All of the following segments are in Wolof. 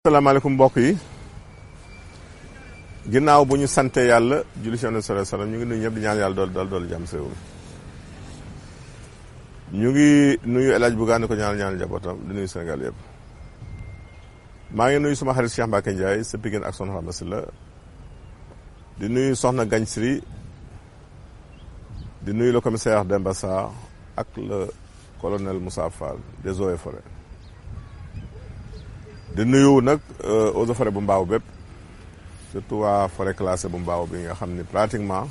asalaamaaleykum mbokk yi ginnaaw bu ñu sante yàlla julli ci Yonent sallallahu alayhi wasallam ñu ngi nuyu ñëpp di ñaan yàlla dool jàmm si réew mi ñu ngi nuyu El Hadj Bougane ko ñaan njabootam di nuyu Sénégal yëpp maa ngi nuyu suma xarit Cheikh Mbacké Ndiaye sa Pikine ak Soxna Xama Sylla di nuyu Soxna Gagne Siri di nuyu le commissaire Demba Sarr ak le colonel Moussa Fall des eaux et forêts di nuyu nag eaux et forêts bu mbaaw bépp surtout waa forêt classée bu mbaaw bi nga xam ni pratiquement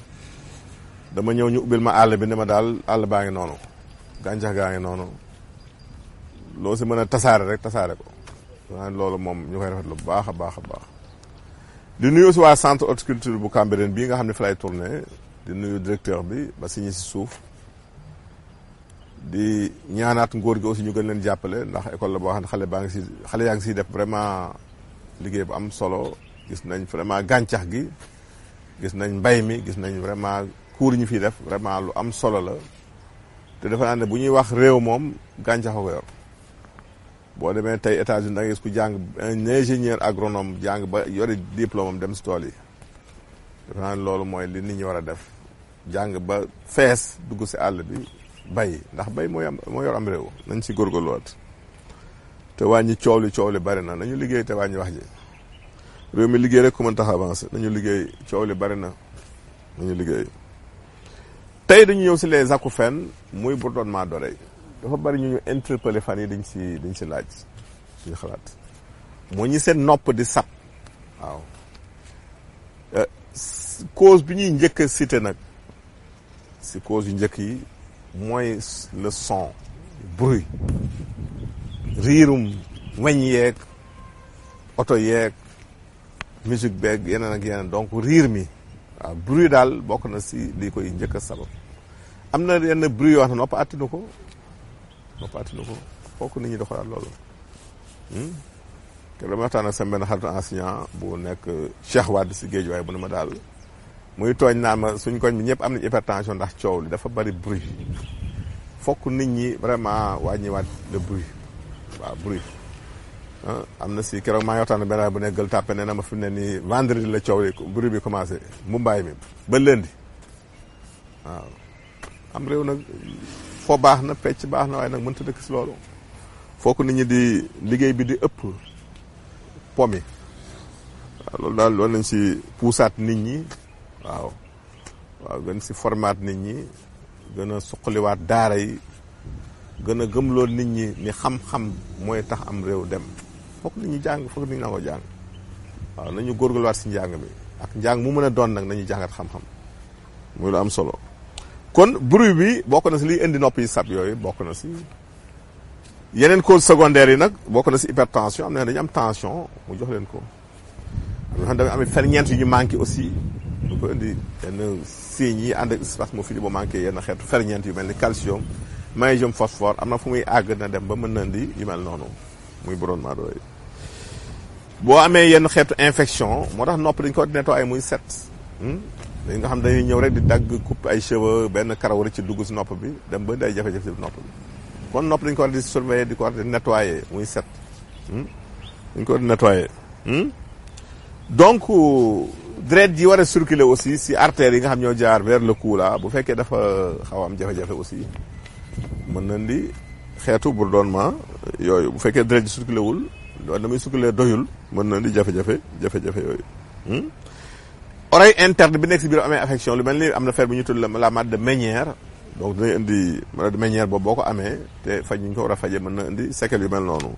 dama ñëw ñu ubbil ma àll bi ne ma daal àll baa ngi noonu gàncax gaa ngi noonu loo si mën a tasaare rek tasaare ko waaye loolu moom ñu koy rafetlu bu baax a baax a baax di nuyu aussi waa centre horticulture bu Cambérène bii nga xam ne fi lay tourné di nuyu directeur bi ba si ñi si suuf di ñaanaat ngóor gi aussi ñu gën leen jàppale ndax école la boo xam ne xale yaa ngi siy def vraiment liggéey bu am solo gis nañ vraiment gàncax gi gis nañ mbay mi gis nañ vraiment cours yi ñu fiy def vraiment lu am solo la te dafa naa ne bu ñuy wax réew moom gàncax ko yor boo demee tey États-Unis da nga gis ku jàng un ingénieur agronome jàng ba yori diplôme am dem si tool yi dafa naa ne loolu mooy li nit ñi war a def jàng ba fees dugg si àll bi bay ndax bay moo yor am réew nañ si góorgóorluwaat te wàññi coow li bari na nañu liggéey te wàññi wax ji réew mi liggéey rek ku mën tax avancé nañu liggéey coow li bari na nañu liggéey tey dañu ñëw si les acouphènes muy bourdonnement d'oreille dafa bari ñu interpellé fan yi dañ si laaj suñu xalaat moo ñi seen nopp di sab waaw cause bi ñuy njëkk a cité nag si cause yu njëkk yi mooy le son bruit riirum weñ yeeg oto yeeg musique beeg yeneen ak yeneen donc riir mi waaw bruit daal bokk na si lii koy njëkk a sabab am na yenn bruit yoo xam ne nopp attinu ko fokk nit ñi di xoolaat loolu te dama waxtaan ak sama benn xaritu enseignant bu nekk Cheikh Wade si géej waaye bu ne ma daal muy tooñ naan ma suñ koñ bi ñëpp am nañ hypertension ndax coow li dafa bari bruit fokk nit ñi vraiment wàññiwaat le bruit waaw bruit am na si keroog maa ngi waxtaan benn bu ne Gueule Tapée nee na ma fi mu ne nii vendredi la coow li bruit bi commencé Mumbaay mi ba lundi waaw am réew nag foo baax na pecc baax na waaye nag mënta dëkk si loolu fokk nit ñi di liggéey bi di ëpp pomi waaw loolu daal loolu nañ si puusaat nit ñi waaw gën si formaat nit ñi gën a suqaliwaat daara yi gën a gëmloo nit ñi ni xam-xam mooy tax am réew dem fokk nit ñi jàng fokk nit ñi nangoo jàng waaw nañu góorgóorluwaat si njàng mi ak njàng mu mën a doon nag nañu jàngat xam-xam muy lu am solo kon bruit bi bokk na si liy indi nopp yi sab yooyu bokk na si yeneen cause secondaire yi nag bokk na si hypertension am na dañu am tension mu jox leen ko am na xam dañu am ferñeent yu ñu manqué aussi lu ko indi yenn signes yi ànd ak spasmophilie boo manqué yenn xeetu ferñeent yu mel ni calcium magnésium phosphore am na fu muy àgg na dem ba mën na indi yu mel noonu muy bourdonnement d'oreille boo amee yenn xeetu infection moo tax nopp dañ ko nettoyer muy set dañ nga xam dañuy ñëw rek di dagg coupe ay cheveux benn karaw rek ci dugg si nopp bi dem ba day jafe-jafe si nopp bi kon nopp dañ ko war di surveiller di ko war di nettoyer muy set dañ ko war di nettoyer donc deret ji war a circuler aussi si artères yi nga xam ñoo jaar vers le cou là bu fekkee dafa xaw a am jafe-jafe aussi mën na di xeetu bourdonnement yooyu bu fekkee deret ji circuler wul loolu damay circuler doyul mën na di jafe-jafe yooyu oreille interne bi nekk si biir amee affection lu mel ni am na feebar bu ñu tudd la maladie de Ménière donc dinañ indi maladie de Ménière boobu boo ko amee te faj ñu ko war a fajee mën na indi séquelles yu mel noonu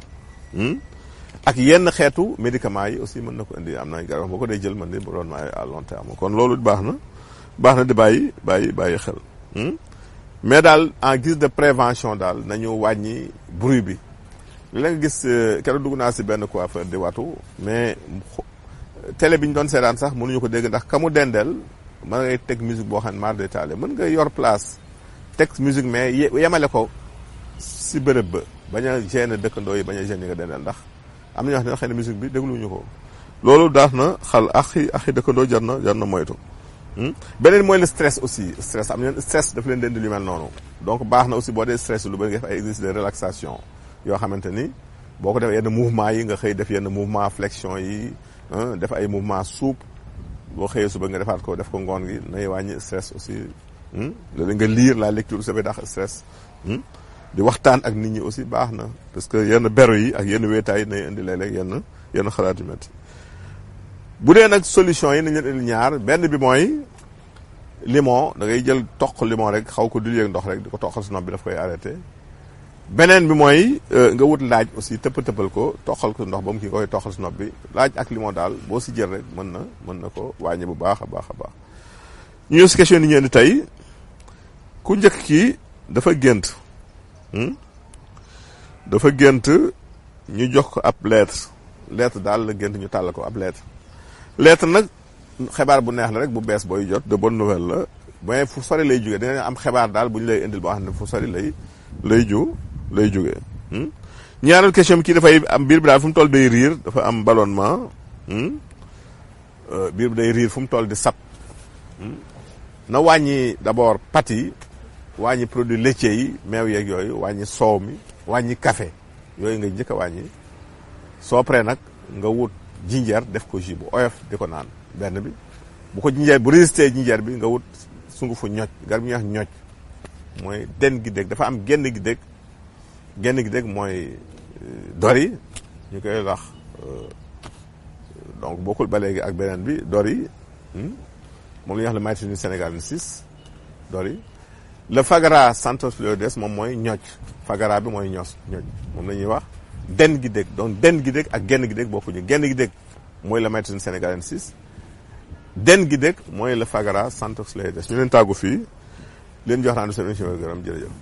ak yenn xeetu médicaments yi aussi mën na ko indi am na garab boo ko dee jël mën di bourdonnement à long terme kon loolu baax na di bàyyi xel mais daal en guise de prévention daal nañu wàññi bruit bi li la nga gis keroog dugg naa si benn coiffeur di watu mais télé bi ñu doon seetaan sax mënuñu ko dégg ndax kamu dendeel mën ngay teg musique boo xam ne mar de taale mën nga yor place teg musique mais yemale ko si bërëb ba bañ a gêner dëkkandoo yi bañ a gêner yi nga dendeel ndax am na ñoo xam ne xëy na musique bi dégluñu ko loolu daax na xal axi dëkkandoo jar na moytu beneen mooy le stress aussi stress am na stress daf leen di indi lu mel noonu donc baax na aussi boo dee stress lu bëri nga def ay exercices de relaxation yoo xamante ni boo ko defee yenn mouvement yi nga xëy def yenn mouvement flexion yi def ay mouvement souple boo xëyee suba nga defaat ko def ko ngoon gi nay wàññi stress aussi loolu nga lire la lecture ça fait dax stress di waxtaan ak nit ñi aussi baax na parce que yenn beru yi ak yenn wéetaay yi nay indi léeg-léeg yenn xalaat yu métti bu dee nag solution yi nañ leen indi ñaar benn bi mooy limon da ngay jël toq limon rek xaw ko dul ndox rek di ko toqal si nopp bi daf koy arrêté beneen bi mooy nga wut laaj aussi tëppal ko toqal ko ndox ba mu kii koy toqal si nopp bi laaj ak limon daal boo si jël rek mën na ko wàññi bu baax a baax a baax ñu ñëw si question ni ñu indi tey ku njëkk kii dafa gént ñu jox ko ab lettre daal la gént ñu tàll ko ab lettre nag xibaar bu neex la rek bu bees booy jot de bonne nouvelle la mais fu sori lay jógee dina am xibaar daal bu ñu lay indil boo xam ne fu sori lay jógee ñaareel question bi kii dafay am biir bi daal fu mu toll day riir dafa am ballonnement biir bi day riir fu mu toll di sap na wàññi d'abord pâtes yi wàññi produits laitiers yi meew yeeg yooyu wàññi soow mi wàññi café yooyu nga njëkk a wàññi soo paree nag nga wut jinjeer def ko jus bu oyof di ko naan benn bi bu ko jinjeer bu résister jinjeer bi nga wut sungufu ñoc garab ñuy wax ñoc mooy den gi dég dafa am genn gi dég mooy dori ñu koy wax donc bokkul ba léegi ak beneen bi dori moom la ñuy wax le Maïtine sénégalensis dori le Fagara Santos Fleudes moom mooy ñoc Fagara bi mooy ñoc moom la ñuy wax den gi dég donc den gi dég ak genn gi dég bokkuñu genn gi dég mooy le Maïtine sénégalensis den gi dég mooy le Fagara Santos Fleudes ñu leen tàggu fii leen jox naa seen émission gërëm jërëjëf